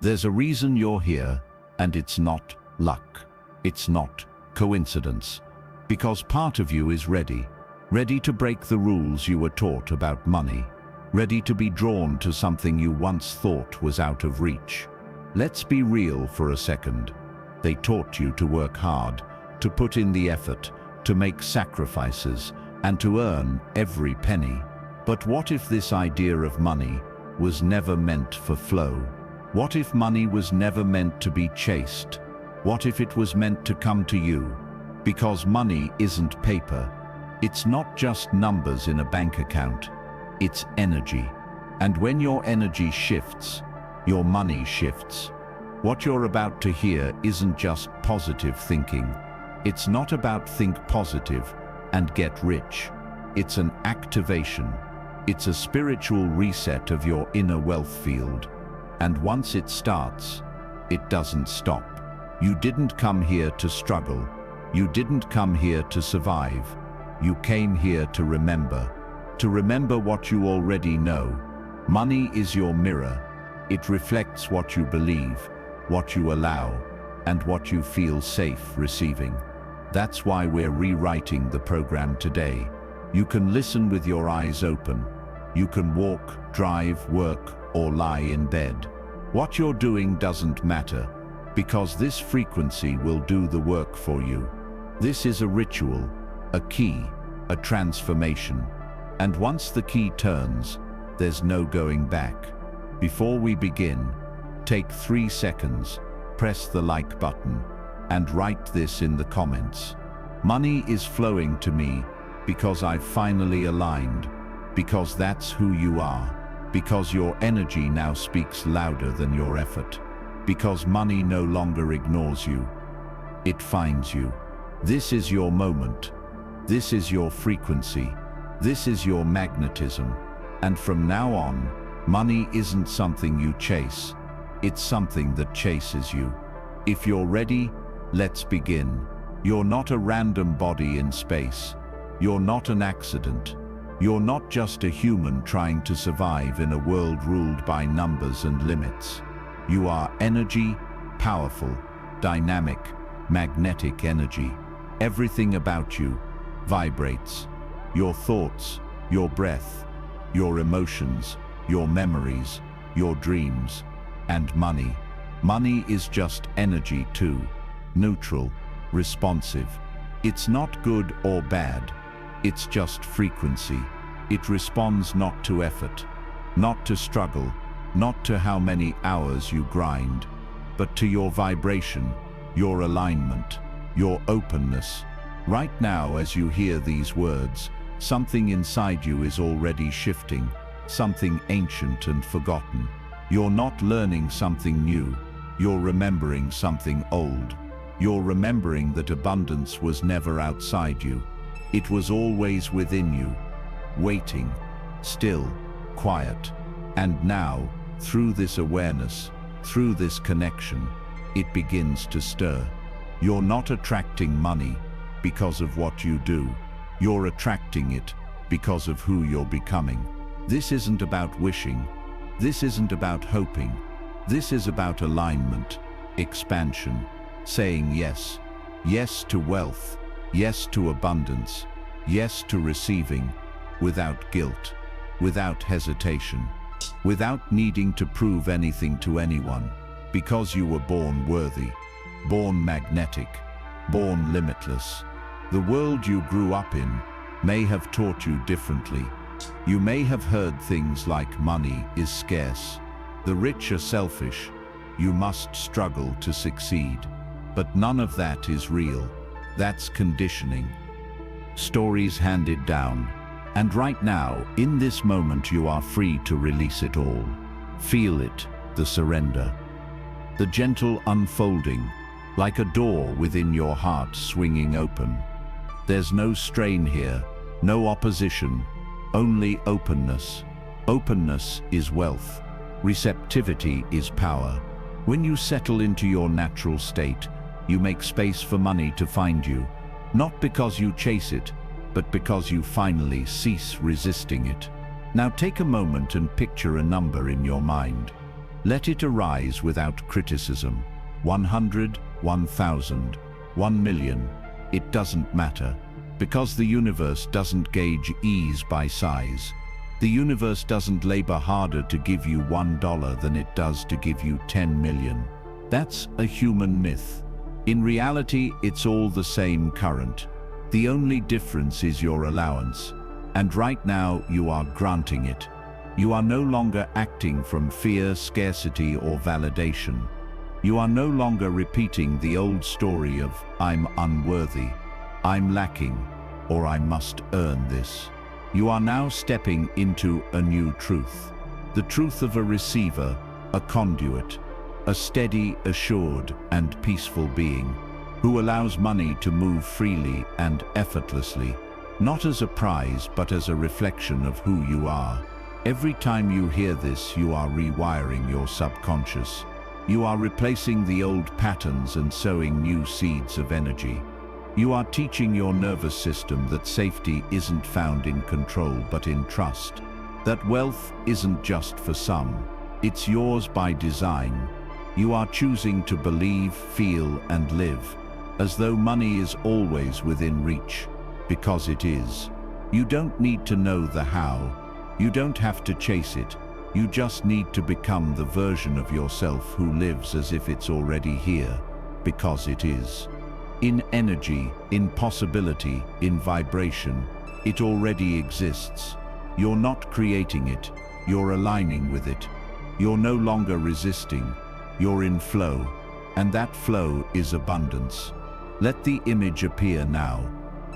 There's a reason you're here, and it's not luck. It's not coincidence. Because part of you is ready to break the rules you were taught about money, ready to be drawn to something you once thought was out of reach. Let's be real for a second. They taught you to work hard, to put in the effort, to make sacrifices, and to earn every penny. But what if this idea of money was never meant for flow? What if money was never meant to be chased? What if it was meant to come to you? Because money isn't paper. It's not just numbers in a bank account. It's energy. And when your energy shifts, your money shifts. What you're about to hear isn't just positive thinking. It's not about think positive and get rich. It's an activation. It's a spiritual reset of your inner wealth field. And once it starts, it doesn't stop. You didn't come here to struggle. You didn't come here to survive. You came here to remember what you already know. Money is your mirror. It reflects what you believe, what you allow, and what you feel safe receiving. That's why we're rewriting the program today. You can listen with your eyes open. You can walk, drive, work, or lie in bed. What you're doing doesn't matter, because this frequency will do the work for you. This is a ritual, a key, a transformation. And once the key turns, there's no going back. Before we begin, take 3 seconds, press the like button, and write this in the comments. Money is flowing to me because I've finally aligned, because that's who you are, because your energy now speaks louder than your effort, because money no longer ignores you. It finds you. This is your moment. This is your frequency. This is your magnetism. And from now on, money isn't something you chase. It's something that chases you. If you're ready, let's begin. You're not a random body in space. You're not an accident. You're not just a human trying to survive in a world ruled by numbers and limits. You are energy, powerful, dynamic, magnetic energy. Everything about you vibrates. Your thoughts, your breath, your emotions, your memories, your dreams, and money. Money is just energy too. Neutral, responsive. It's not good or bad. It's just frequency. It responds not to effort, not to struggle, not to how many hours you grind, but to your vibration, your alignment, your openness. Right now, as you hear these words, something inside you is already shifting, something ancient and forgotten. You're not learning something new. You're remembering something old. You're remembering that abundance was never outside you. It was always within you, waiting, still, quiet. And now, through this awareness, through this connection, it begins to stir. You're not attracting money because of what you do. You're attracting it because of who you're becoming. This isn't about wishing. This isn't about hoping. This is about alignment, expansion, saying yes. Yes to wealth. Yes to abundance. Yes to receiving, without guilt, without hesitation, without needing to prove anything to anyone, because you were born worthy, born magnetic, born limitless. The world you grew up in may have taught you differently. You may have heard things like money is scarce, the rich are selfish, you must struggle to succeed. But none of that is real. That's conditioning. Stories handed down. And right now, in this moment, you are free to release it all. Feel it, the surrender. The gentle unfolding, like a door within your heart swinging open. There's no strain here, no opposition, only openness. Openness is wealth. Receptivity is power. When you settle into your natural state, you make space for money to find you, not because you chase it, but because you finally cease resisting it. Now take a moment and picture a number in your mind. Let it arise without criticism. 100, 1,000, 1,000,000. It doesn't matter, because the universe doesn't gauge ease by size. The universe doesn't labor harder to give you $1 than it does to give you 10 million. That's a human myth. In reality, it's all the same current. The only difference is your allowance. And right now, you are granting it. You are no longer acting from fear, scarcity, or validation. You are no longer repeating the old story of, I'm unworthy, I'm lacking, or I must earn this. You are now stepping into a new truth. The truth of a receiver, a conduit, a steady, assured, and peaceful being, who allows money to move freely and effortlessly, not as a prize, but as a reflection of who you are. Every time you hear this, you are rewiring your subconscious. You are replacing the old patterns and sowing new seeds of energy. You are teaching your nervous system that safety isn't found in control but in trust. That wealth isn't just for some, it's yours by design. You are choosing to believe, feel, and live as though money is always within reach, because it is. You don't need to know the how. You don't have to chase it. You just need to become the version of yourself who lives as if it's already here, because it is. In energy, in possibility, in vibration, it already exists. You're not creating it, you're aligning with it. You're no longer resisting, you're in flow, and that flow is abundance. Let the image appear now.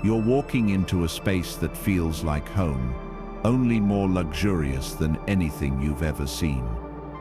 You're walking into a space that feels like home, only more luxurious than anything you've ever seen.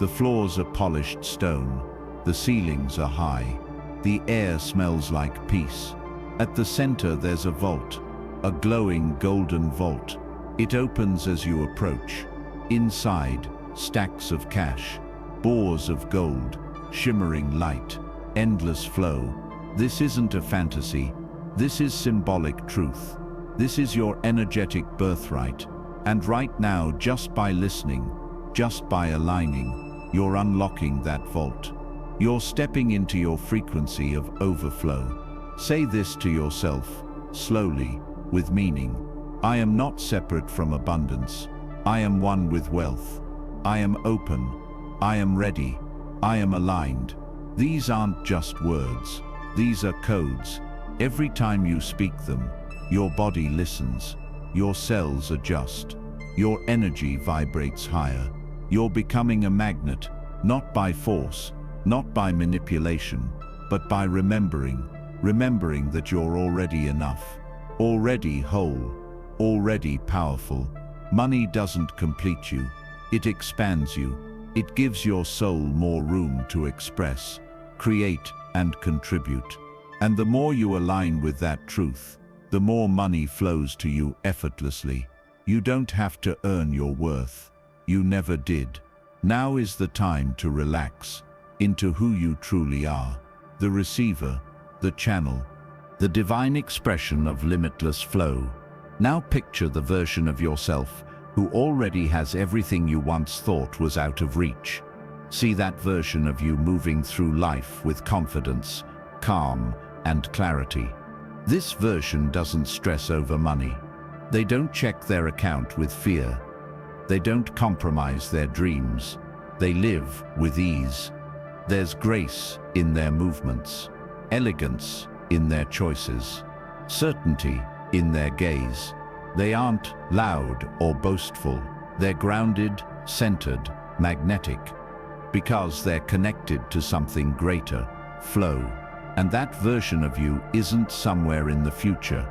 The floors are polished stone, the ceilings are high, the air smells like peace. At the center there's a vault, a glowing golden vault. It opens as you approach. Inside, stacks of cash, bores of gold, shimmering light, endless flow. This isn't a fantasy, this is symbolic truth. This is your energetic birthright. And right now, just by listening, just by aligning, you're unlocking that vault. You're stepping into your frequency of overflow. Say this to yourself, slowly, with meaning. I am not separate from abundance. I am one with wealth. I am open. I am ready. I am aligned. These aren't just words. These are codes. Every time you speak them, your body listens. Your cells adjust. Your energy vibrates higher. You're becoming a magnet, not by force, not by manipulation, but by remembering that you're already enough, already whole, already powerful. Money doesn't complete you. It expands you. It gives your soul more room to express, create, and contribute. And the more you align with that truth, the more money flows to you effortlessly. You don't have to earn your worth. You never did. Now is the time to relax into who you truly are. The receiver, the channel, the divine expression of limitless flow. Now picture the version of yourself who already has everything you once thought was out of reach. See that version of you moving through life with confidence, calm, and clarity. This version doesn't stress over money. They don't check their account with fear. They don't compromise their dreams. They live with ease. There's grace in their movements, elegance in their choices, certainty in their gaze. They aren't loud or boastful. They're grounded, centered, magnetic, because they're connected to something greater, flow. And that version of you isn't somewhere in the future.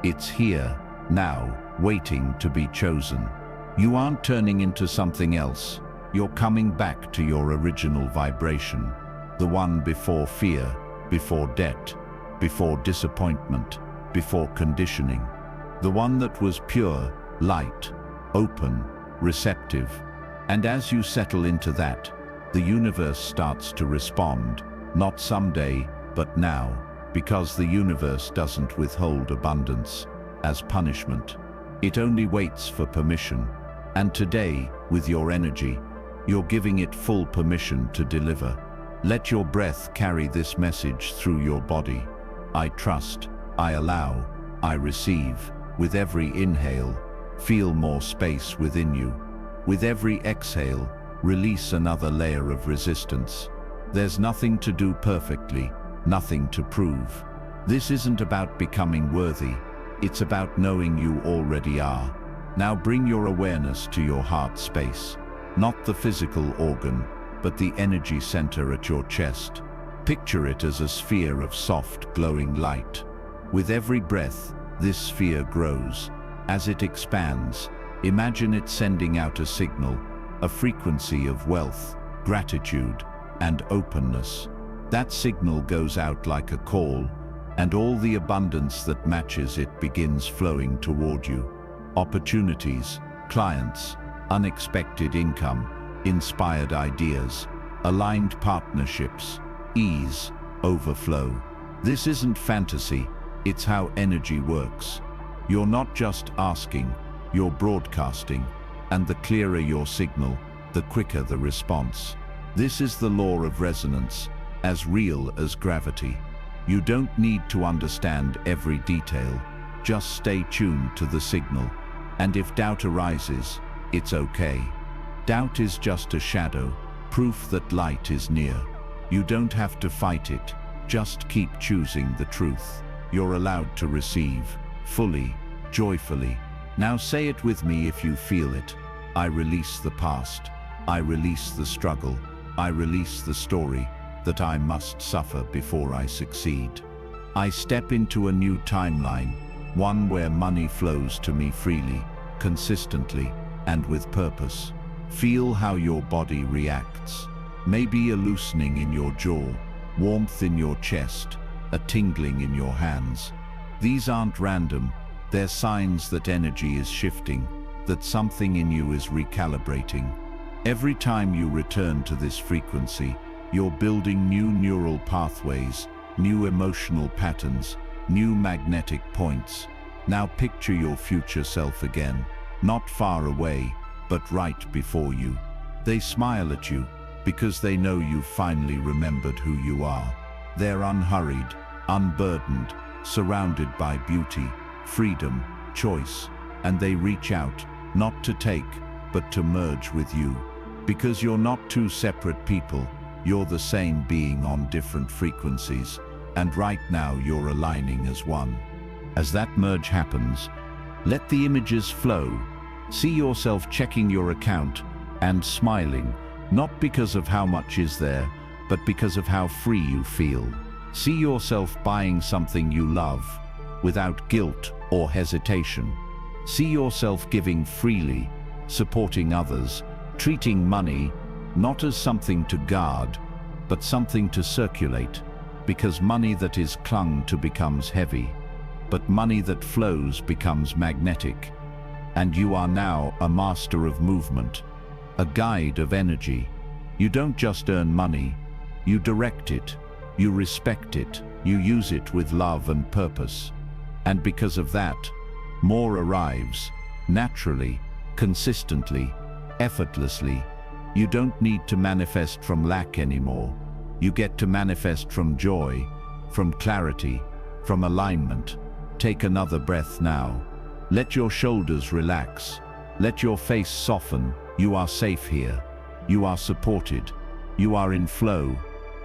It's here, now, waiting to be chosen. You aren't turning into something else. You're coming back to your original vibration, the one before fear, before debt, before disappointment, before conditioning. The one that was pure, light, open, receptive. And as you settle into that, the universe starts to respond, not someday, but now, because the universe doesn't withhold abundance as punishment. It only waits for permission. And today, with your energy, You're giving it full permission to deliver. Let your breath carry this message through your body. I trust, I allow, I receive. With every inhale, feel more space within you. With every exhale, release another layer of resistance. There's nothing to do perfectly, nothing to prove. This isn't about becoming worthy, it's about knowing you already are. Now bring your awareness to your heart space. Not the physical organ, but the energy center at your chest. Picture it as a sphere of soft, glowing light. With every breath, this sphere grows. As it expands, imagine it sending out a signal, a frequency of wealth, gratitude, and openness. That signal goes out like a call, and all the abundance that matches it begins flowing toward you. Opportunities, clients, unexpected income, inspired ideas, aligned partnerships, ease, overflow. This isn't fantasy, it's how energy works. You're not just asking, you're broadcasting, and the clearer your signal, the quicker the response. This is the law of resonance, as real as gravity. You don't need to understand every detail, just stay tuned to the signal. And if doubt arises, it's okay. Doubt is just a shadow, proof that light is near. You don't have to fight it, just keep choosing the truth. You're allowed to receive, fully, joyfully. Now say it with me if you feel it. I release the past. I release the struggle. I release the story that I must suffer before I succeed. I step into a new timeline, one where money flows to me freely, consistently, and with purpose. Feel how your body reacts. Maybe a loosening in your jaw, warmth in your chest, a tingling in your hands. These aren't random, they're signs that energy is shifting, that something in you is recalibrating. Every time you return to this frequency, you're building new neural pathways, new emotional patterns, new magnetic points. Now picture your future self again, not far away, but right before you. They smile at you because they know you've finally remembered who you are. They're unhurried, unburdened, surrounded by beauty, freedom, choice, and they reach out, not to take, but to merge with you. Because you're not two separate people, you're the same being on different frequencies, and right now you're aligning as one. As that merge happens, let the images flow. See yourself checking your account and smiling, not because of how much is there, but because of how free you feel. See yourself buying something you love, without guilt or hesitation. See yourself giving freely, supporting others, treating money not as something to guard, but something to circulate, because money that is clung to becomes heavy, but money that flows becomes magnetic. And you are now a master of movement, a guide of energy. You don't just earn money, you direct it, you respect it, you use it with love and purpose. And because of that, more arrives, naturally, consistently, effortlessly. You don't need to manifest from lack anymore. You get to manifest from joy, from clarity, from alignment. Take another breath now. Let your shoulders relax. Let your face soften. You are safe here. You are supported. You are in flow.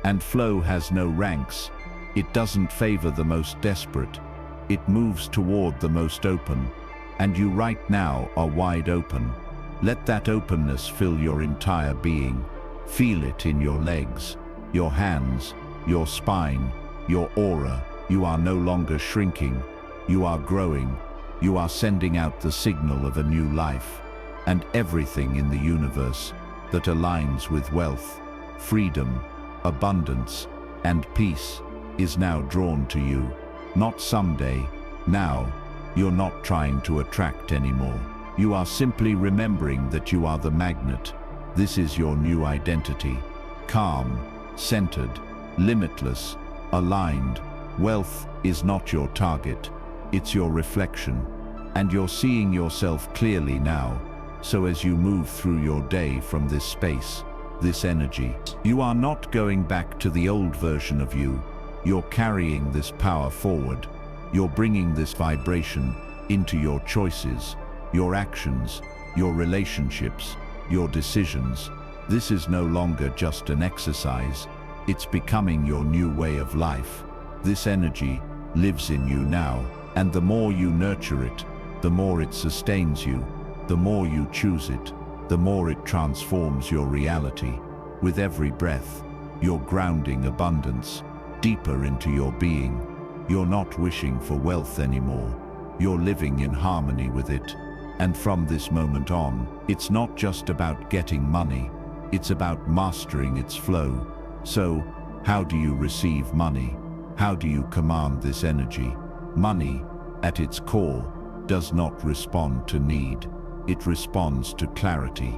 And flow has no ranks. It doesn't favor the most desperate. It moves toward the most open. And you right now are wide open. Let that openness fill your entire being. Feel it in your legs, your hands, your spine, your aura. You are no longer shrinking. You are growing. You are sending out the signal of a new life. And everything in the universe that aligns with wealth, freedom, abundance, and peace is now drawn to you. Not someday, now. You're not trying to attract anymore. You are simply remembering that you are the magnet. This is your new identity. Calm, centered, limitless, aligned. Wealth is not your target, it's your reflection. And you're seeing yourself clearly now, So as you move through your day from this space, this energy, you are not going back to the old version of you. You're carrying this power forward. You're bringing this vibration into your choices, your actions, your relationships, your decisions. This is no longer just an exercise. It's becoming your new way of life. This energy lives in you now, and the more you nurture it, the more it sustains you. The more you choose it, the more it transforms your reality. With every breath, you're grounding abundance deeper into your being. You're not wishing for wealth anymore. You're living in harmony with it. And from this moment on, it's not just about getting money, it's about mastering its flow. So, how do you receive money? How do you command this energy? Money, at its core, does not respond to need. It responds to clarity.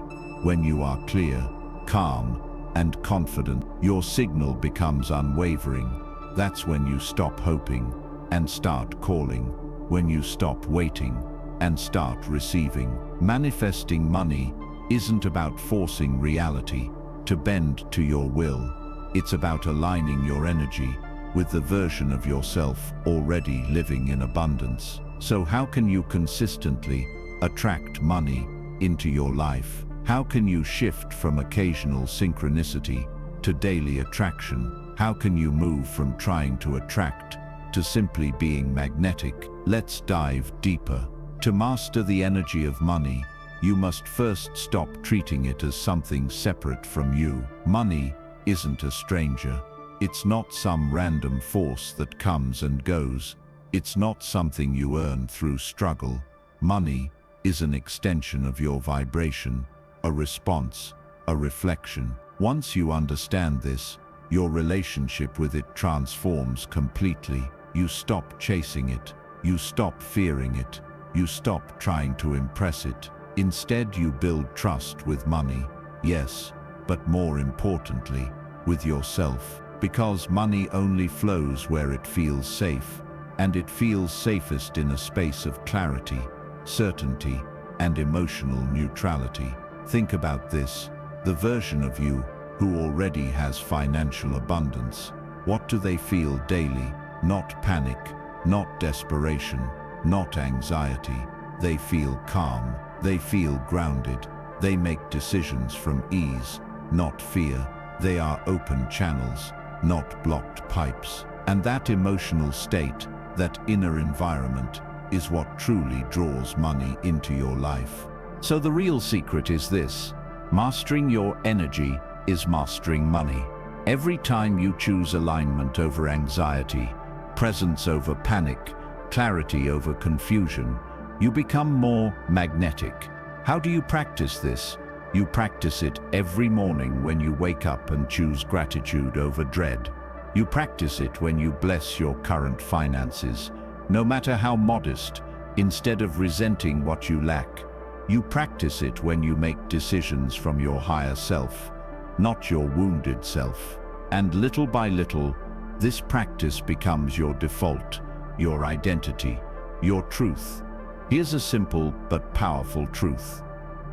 When you are clear, calm, and confident, your signal becomes unwavering. That's when you stop hoping and start calling. When you stop waiting and start receiving. Manifesting money isn't about forcing reality to bend to your will. It's about aligning your energy with the version of yourself already living in abundance. So how can you consistently attract money into your life? How can you shift from occasional synchronicity to daily attraction? How can you move from trying to attract to simply being magnetic? Let's dive deeper. To master the energy of money, you must first stop treating it as something separate from you. Money isn't a stranger. It's not some random force that comes and goes. It's not something you earn through struggle. Money is an extension of your vibration, a response, a reflection. Once you understand this, your relationship with it transforms completely. You stop chasing it. You stop fearing it. You stop trying to impress it. Instead, you build trust with money. Yes, but more importantly, with yourself. Because money only flows where it feels safe, and it feels safest in a space of clarity, certainty, and emotional neutrality. Think about this. The version of you who already has financial abundance. What do they feel daily? Not panic, not desperation, not anxiety. They feel calm. They feel grounded. They make decisions from ease, not fear. They are open channels, not blocked pipes. And that emotional state, that inner environment, is what truly draws money into your life. So the real secret is this: mastering your energy is mastering money. Every time you choose alignment over anxiety, presence over panic, clarity over confusion, you become more magnetic. How do you practice this? You practice it every morning when you wake up and choose gratitude over dread. You practice it when you bless your current finances, no matter how modest, instead of resenting what you lack. You practice it when you make decisions from your higher self, not your wounded self. And little by little, this practice becomes your default, your identity, your truth. Here's a simple but powerful truth.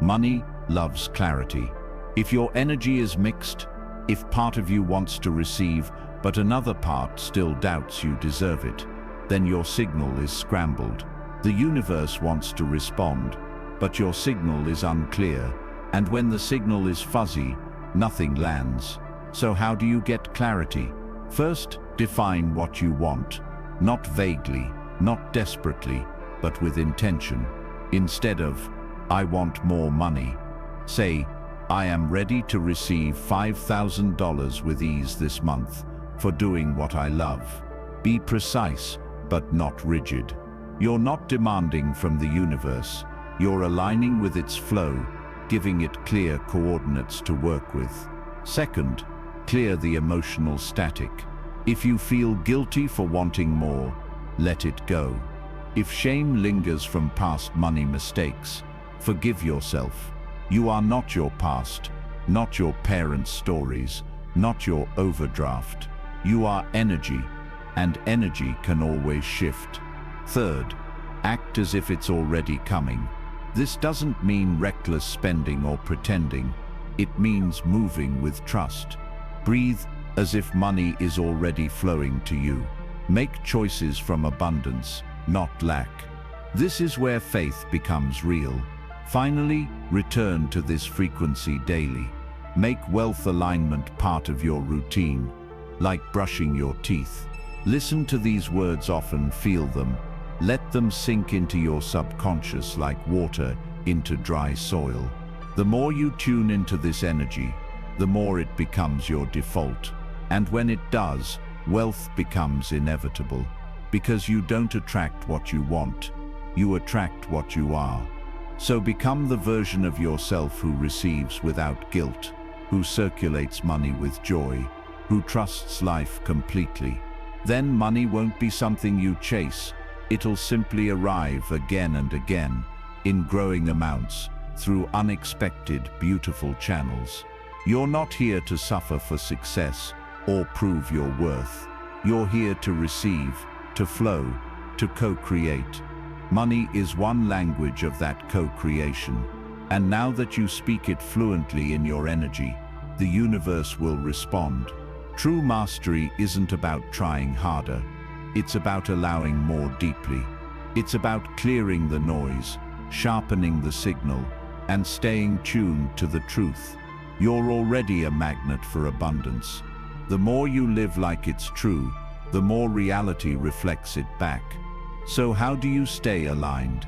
Money loves clarity. If your energy is mixed, if part of you wants to receive, but another part still doubts you deserve it, then your signal is scrambled. The universe wants to respond, but your signal is unclear, and when the signal is fuzzy, nothing lands. So how do you get clarity? First, define what you want, not vaguely, not desperately, but with intention. Instead of, "I want more money," say, "I am ready to receive $5,000 with ease this month for doing what I love." Be precise, but not rigid. You're not demanding from the universe. You're aligning with its flow, giving it clear coordinates to work with. Second, clear the emotional static. If you feel guilty for wanting more, let it go. If shame lingers from past money mistakes, forgive yourself. You are not your past, not your parents' stories, not your overdraft. You are energy, and energy can always shift. Third, act as if it's already coming. This doesn't mean reckless spending or pretending. It means moving with trust. Breathe as if money is already flowing to you. Make choices from abundance, not lack. This is where faith becomes real. Finally, return to this frequency daily. Make wealth alignment part of your routine, like brushing your teeth. Listen to these words often, feel them. Let them sink into your subconscious like water into dry soil. The more you tune into this energy, the more it becomes your default. And when it does, wealth becomes inevitable. Because you don't attract what you want, you attract what you are. So become the version of yourself who receives without guilt, who circulates money with joy, who trusts life completely. Then money won't be something you chase. It'll simply arrive again and again, in growing amounts, through unexpected, beautiful channels. You're not here to suffer for success or prove your worth. You're here to receive, to flow, to co-create. Money is one language of that co-creation. And now that you speak it fluently in your energy, the universe will respond. True mastery isn't about trying harder. It's about allowing more deeply. It's about clearing the noise, sharpening the signal, and staying tuned to the truth. You're already a magnet for abundance. The more you live like it's true, the more reality reflects it back. So how do you stay aligned?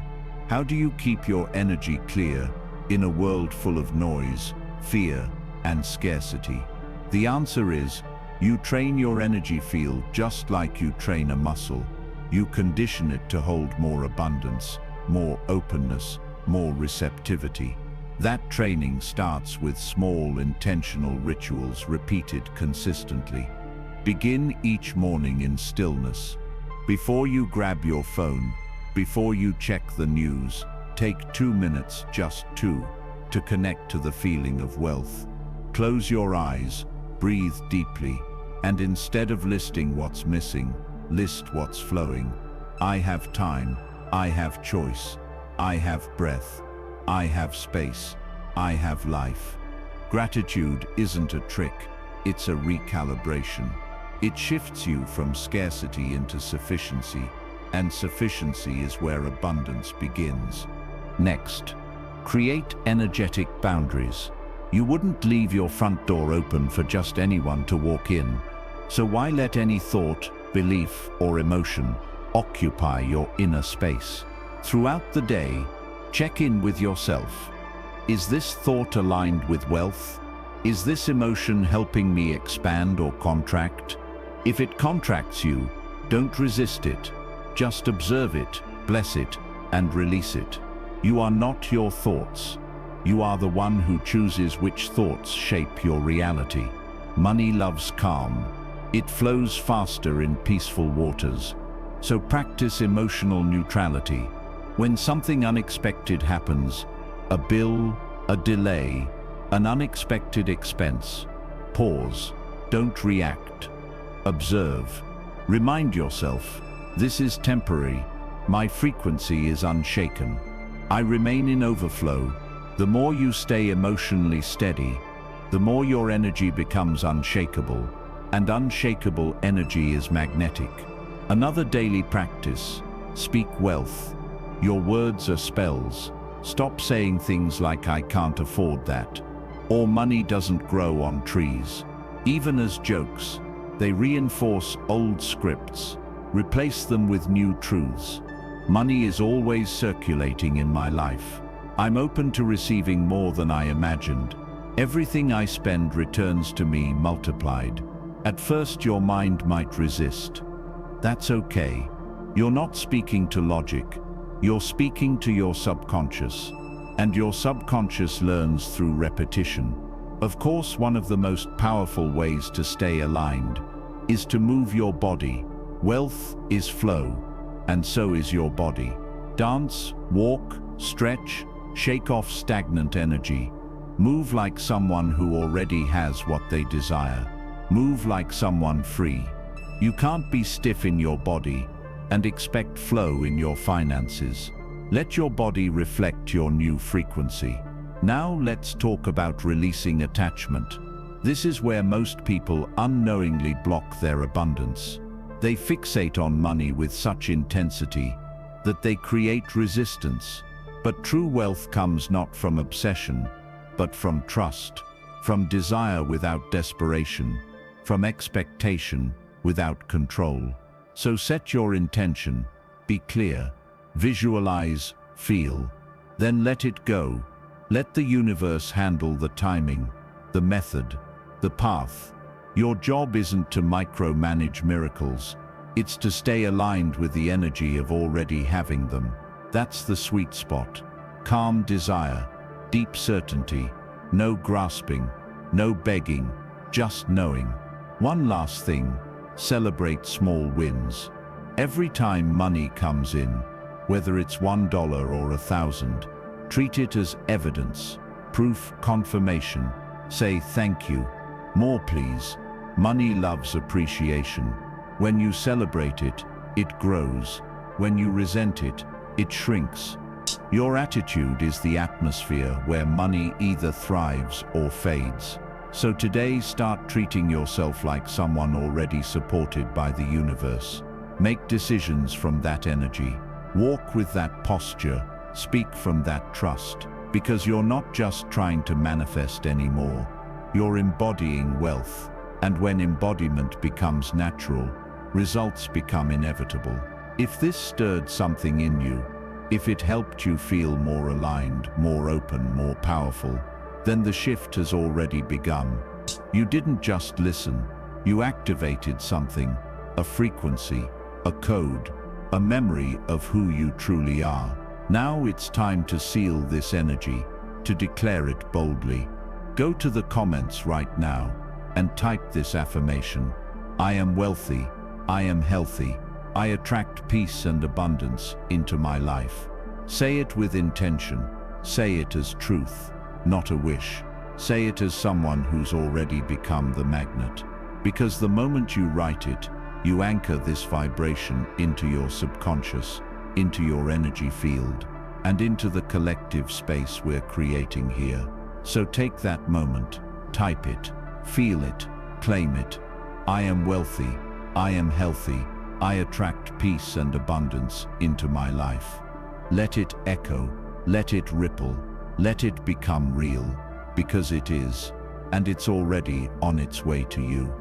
How do you keep your energy clear in a world full of noise, fear, and scarcity? The answer is, you train your energy field just like you train a muscle. You condition it to hold more abundance, more openness, more receptivity. That training starts with small, intentional rituals repeated consistently. Begin each morning in stillness. Before you grab your phone, before you check the news, take 2 minutes, just 2, to connect to the feeling of wealth. Close your eyes, breathe deeply, and instead of listing what's missing, list what's flowing. I have time, I have choice, I have breath, I have space, I have life. Gratitude isn't a trick, it's a recalibration. It shifts you from scarcity into sufficiency, and sufficiency is where abundance begins. Next, create energetic boundaries. You wouldn't leave your front door open for just anyone to walk in, so why let any thought, belief, or emotion occupy your inner space? Throughout the day, check in with yourself. Is this thought aligned with wealth? Is this emotion helping me expand or contract? If it contracts you, don't resist it. Just observe it, bless it, and release it. You are not your thoughts. You are the one who chooses which thoughts shape your reality. Money loves calm. It flows faster in peaceful waters. So practice emotional neutrality. When something unexpected happens, a bill, a delay, an unexpected expense, pause. Don't react. Observe. Remind yourself, this is temporary. My frequency is unshaken. I remain in overflow. The more you stay emotionally steady, the more your energy becomes unshakable, and unshakable energy is magnetic. Another daily practice: speak wealth. Your words are spells. Stop saying things like "I can't afford that," or "money doesn't grow on trees." Even as jokes, they reinforce old scripts. Replace them with new truths. Money is always circulating in my life. I'm open to receiving more than I imagined. Everything I spend returns to me multiplied. At first, your mind might resist. That's okay. You're not speaking to logic. You're speaking to your subconscious. And your subconscious learns through repetition. Of course, one of the most powerful ways to stay aligned is to move your body. Wealth is flow, and so is your body. Dance, walk, stretch, shake off stagnant energy. Move like someone who already has what they desire. Move like someone free. You can't be stiff in your body and expect flow in your finances. Let your body reflect your new frequency. Now let's talk about releasing attachment. This is where most people unknowingly block their abundance. They fixate on money with such intensity that they create resistance. But true wealth comes not from obsession, but from trust, from desire without desperation, from expectation without control. So set your intention, be clear, visualize, feel, then let it go. Let the universe handle the timing, the method, the path. Your job isn't to micromanage miracles, it's to stay aligned with the energy of already having them. That's the sweet spot. Calm desire, deep certainty, no grasping, no begging, just knowing. One last thing, celebrate small wins. Every time money comes in, whether it's $1 or 1,000, treat it as evidence, proof, confirmation. Say thank you, more please. Money loves appreciation. When you celebrate it, it grows. When you resent it, it shrinks. Your attitude is the atmosphere where money either thrives or fades. So today, start treating yourself like someone already supported by the universe. Make decisions from that energy. Walk with that posture. Speak from that trust. Because you're not just trying to manifest anymore. You're embodying wealth. And when embodiment becomes natural, results become inevitable. If this stirred something in you, if it helped you feel more aligned, more open, more powerful, then the shift has already begun. You didn't just listen, you activated something, a frequency, a code, a memory of who you truly are. Now it's time to seal this energy, to declare it boldly. Go to the comments right now and type this affirmation. I am wealthy, I am healthy, I attract peace and abundance into my life. Say it with intention. Say it as truth, not a wish. Say it as someone who's already become the magnet. Because the moment you write it, you anchor this vibration into your subconscious, into your energy field, and into the collective space we're creating here. So take that moment, type it, feel it, claim it. I am wealthy, I am healthy, I attract peace and abundance into my life. Let it echo, let it ripple, let it become real, because it is, and it's already on its way to you.